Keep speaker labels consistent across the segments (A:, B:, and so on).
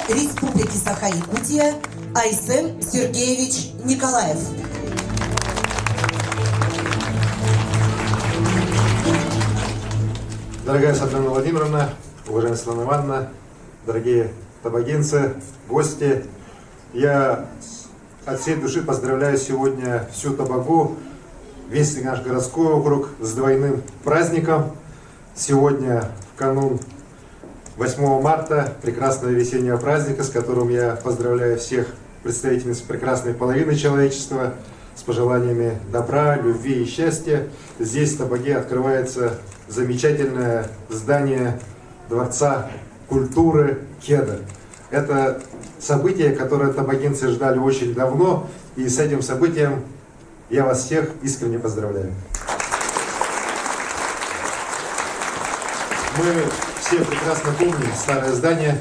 A: Республики Саха-Якутия Айсен Сергеевич Николаев.
B: Дорогая Светлана Владимировна, уважаемая Светлана Ивановна, дорогие табагинцы, гости, я от всей души поздравляю сегодня всю Табагу, весь наш городской округ с двойным праздником. Сегодня в канун 8 марта, прекрасного весеннего праздника, с которым я поздравляю всех представительниц прекрасной половины человечества, с пожеланиями добра, любви и счастья. Здесь в Табаге открывается замечательное здание Дворца культуры Кедр. Это событие, которое табагинцы ждали очень давно, и с этим событием я вас всех искренне поздравляю. Мы все прекрасно помним старое здание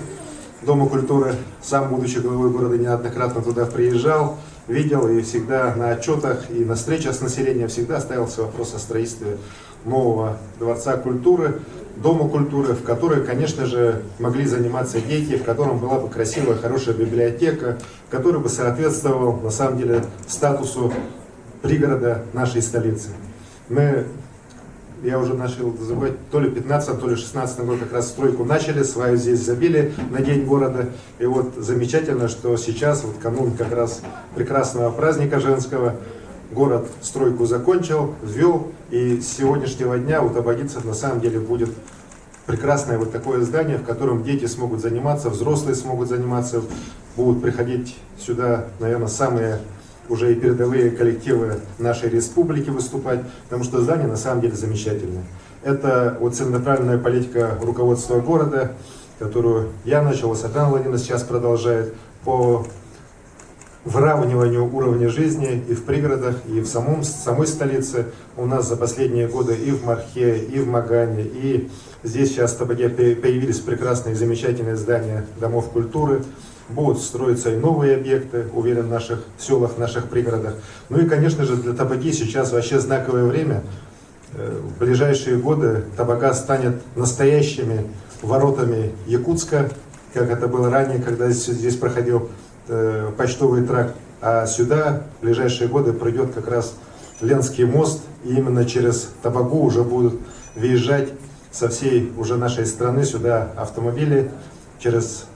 B: Дома культуры. Сам, будучи главой города, неоднократно туда приезжал, видел, и всегда на отчетах и на встречах с населением всегда ставился вопрос о строительстве нового Дворца культуры, Дома культуры, в которой, конечно же, могли заниматься дети, в котором была бы красивая, хорошая библиотека, который бы соответствовал, на самом деле, статусу пригорода нашей столицы. Я уже начал забывать, то ли 15, то ли 16 год как раз стройку начали, сваю здесь забили на День города. И вот замечательно, что сейчас, вот канун как раз прекрасного праздника женского, город стройку закончил, ввел, и с сегодняшнего дня у табагинцев на самом деле будет прекрасное вот такое здание, в котором дети смогут заниматься, взрослые смогут заниматься, будут приходить сюда, наверное, самые уже и передовые коллективы нашей республики выступать, потому что здание на самом деле замечательное. Это вот целенаправленная политика руководства города, которую я начал, Светлана Владимировна сейчас продолжает, по выравниванию уровня жизни и в пригородах, и в самой столице. У нас за последние годы и в Мархе, и в Магане, и здесь сейчас в Табаге появились прекрасные, замечательные здания домов культуры. Будут строиться и новые объекты, уверен, в наших селах, в наших пригородах. Ну и, конечно же, для Табаги сейчас вообще знаковое время. В ближайшие годы Табага станет настоящими воротами Якутска, как это было ранее, когда здесь проходил почтовый тракт. А сюда в ближайшие годы пройдет как раз Ленский мост, и именно через Табагу уже будут въезжать со всей уже нашей страны сюда автомобили через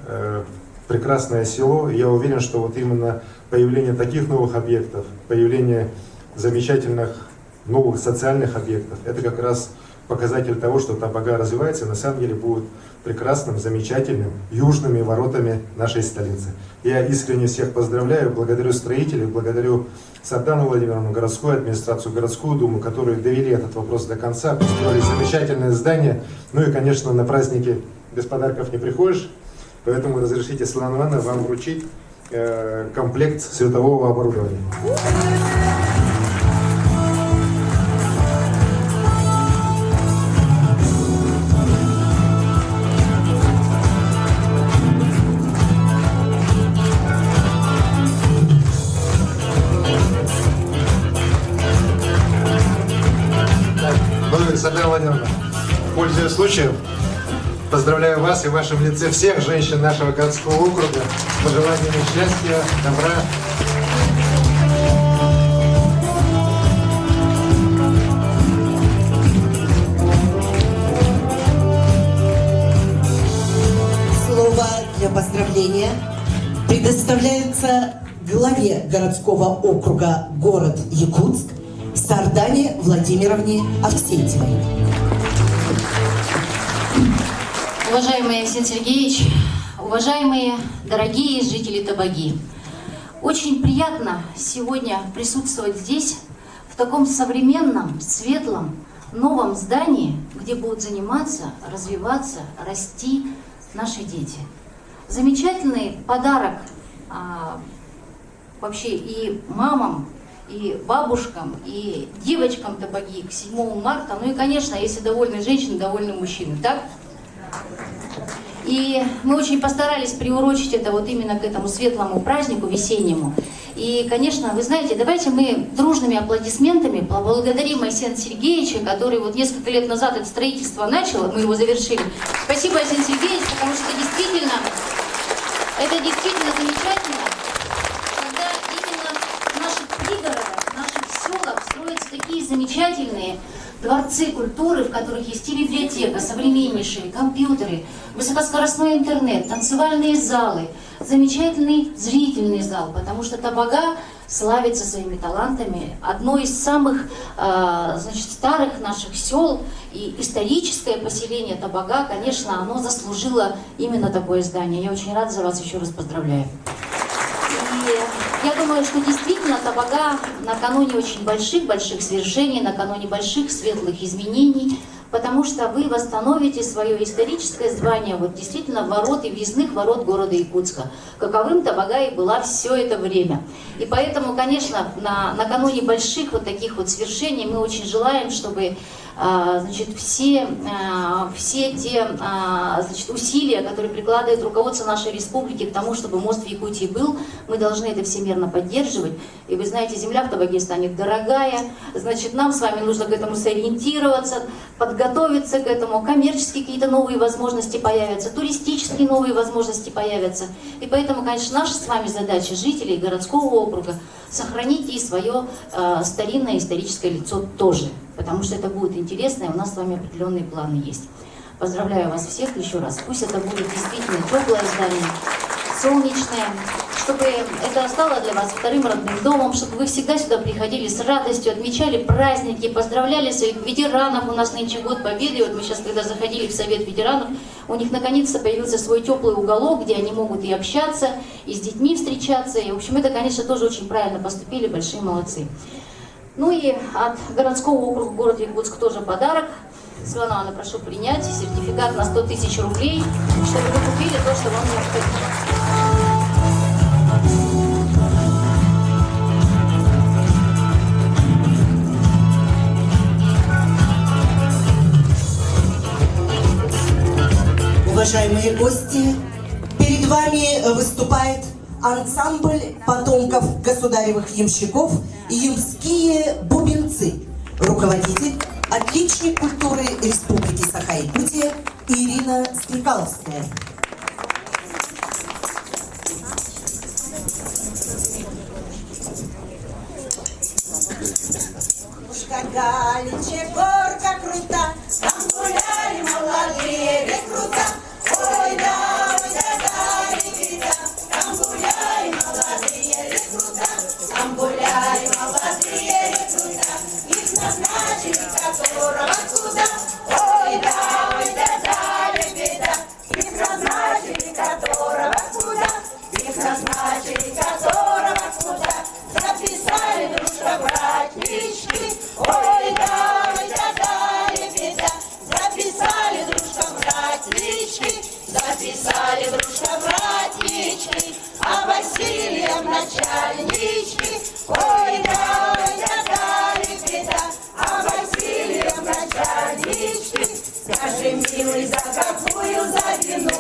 B: прекрасное село. Я уверен, что вот именно появление таких новых объектов, появление замечательных новых социальных объектов, это как раз показатель того, что Табага развивается и на самом деле будет прекрасным, замечательным южными воротами нашей столицы. Я искренне всех поздравляю, благодарю строителей, благодарю Светлану Владимировну, городскую администрацию, городскую думу, которые довели этот вопрос до конца, построили замечательное здание. Ну и, конечно, на праздники без подарков не приходишь. Поэтому разрешите, Светлана Ивановна, вам вручить комплект светового оборудования. Светлана Владимировна, пользуясь случаем, поздравляю вас и в вашем лице всех женщин нашего городского округа с пожеланиями счастья, добра.
A: Слово для поздравления предоставляется главе городского округа город Якутск Сардане Владимировне Авксентьевой.
C: Уважаемый Айсен Сергеевич, уважаемые дорогие жители Табаги, очень приятно сегодня присутствовать здесь, в таком современном, светлом, новом здании, где будут заниматься, развиваться, расти наши дети. Замечательный подарок вообще и мамам, и бабушкам, и девочкам Табаги к 7 марта. Ну и, конечно, если довольны женщины, довольны мужчины, так? И мы очень постарались приурочить это вот именно к этому светлому празднику весеннему. И, конечно, вы знаете, давайте мы дружными аплодисментами поблагодарим Айсена Сергеевича, который вот несколько лет назад это строительство начал, мы его завершили. Спасибо, Айсен Сергеевич, потому что действительно Это действительно замечательно, когда именно в наших пригородах, в наших селах строятся такие замечательные дворцы культуры, в которых есть и библиотека, современнейшие, компьютеры, высокоскоростной интернет, танцевальные залы, замечательный зрительный зал, потому что Табага славится своими талантами. Одно из самых старых наших сел и историческое поселение Табага, конечно, оно заслужило именно такое здание. Я очень рада за вас, еще раз поздравляю. И я думаю, что действительно Табага накануне очень больших свершений, накануне больших светлых изменений, потому что вы восстановите свое историческое звание вот действительно ворот и въездных ворот города Якутска, каковым Табага и была все это время. И поэтому, конечно, накануне больших вот таких вот свершений мы очень желаем, чтобы все те усилия, которые прикладывает руководство нашей республики к тому, чтобы мост в Якутии был, мы должны это всемирно поддерживать. И вы знаете, земля в Табаге станет дорогая, значит, нам с вами нужно к этому сориентироваться, подготовиться к этому, коммерческие какие-то новые возможности появятся, туристические новые возможности появятся. И поэтому, конечно, наша с вами задача, жителей городского округа, сохранить и свое старинное историческое лицо тоже, потому что это будет интересно, и у нас с вами определенные планы есть. Поздравляю вас всех еще раз. Пусть это будет действительно теплое здание, солнечное, чтобы это стало для вас вторым родным домом, чтобы вы всегда сюда приходили с радостью, отмечали праздники, поздравляли своих ветеранов. У нас нынче год Победы, вот мы сейчас, когда заходили в Совет ветеранов, у них наконец-то появился свой теплый уголок, где они могут и общаться, и с детьми встречаться. И, в общем, это, конечно, тоже очень правильно поступили, большие молодцы. Ну и от городского округа города Якутск тоже подарок. Светлана Ивановна, прошу принять сертификат на 100 000 рублей, чтобы вы купили то, что вам необходимо.
A: Уважаемые гости, перед вами выступает ансамбль потомков государевых ямщиков «Ямские бубенцы», руководитель, отличник культуры Республики Саха-Якутия Ирина Стрекаловская.
D: Галиче, горка крута, там гуляли молодые рекрута. Ой да, ребята, там гуляли молодые рекрута. Там гуляли молодые рекрута, их назначили которого куда. Ой да, ребята, их назначили которого куда. Их назначили которого куда. Записали дружка братнички. Ой да, ребята, записали дружка братнички, записали дружка братнички, а Василием начальнички. Ой да, ребята, а Василием начальнички. Скажи, милый, за какую, за вину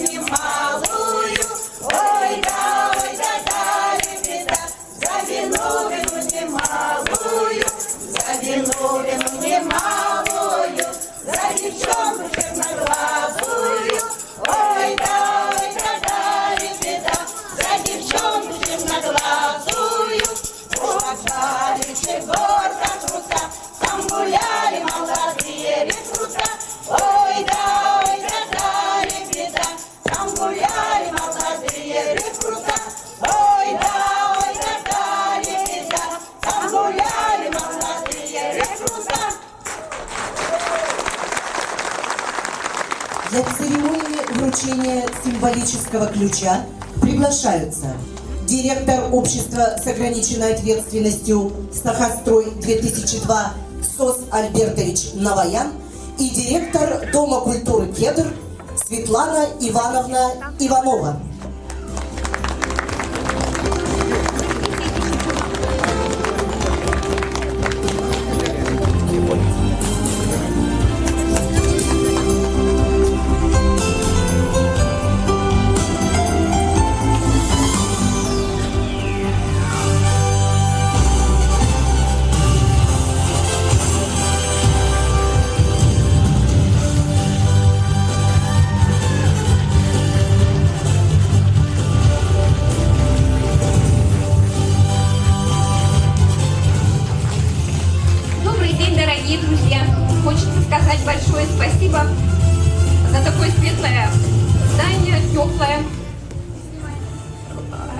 D: немалую. Ой да, ребята, за вину немалую, за вину немалую, за девчонку черноглазую. Ой да, ребята, за девчонку черноглазую. Галиче, горка крута, там гуляли молодые рекрута. Ой да, ребята, там гуляли молодые рекрута. Ой да, ребята, там гуляли молодые рекрута.
A: Для церемонии вручения символического ключа приглашаются директор общества с ограниченной ответственностью «Сахастрой-2002» Сос Альбертович Наваян и директор Дома культуры «Кедр» Светлана Ивановна Иванова.
E: спасибо за такое светлое здание, теплое.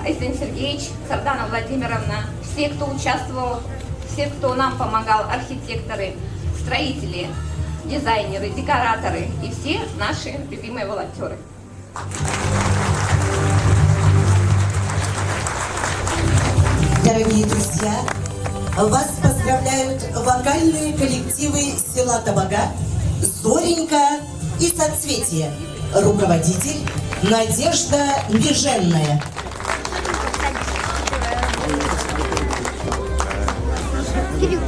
E: Айсен Сергеевич, Сардана Владимировна, все, кто участвовал, все, кто нам помогал, архитекторы, строители, дизайнеры, декораторы и все наши любимые волонтеры.
A: Дорогие друзья, вас поздравляют вокальные коллективы села Табага, Зоренька и Соцветие. Руководитель Надежда Меженная.
F: Кирилл.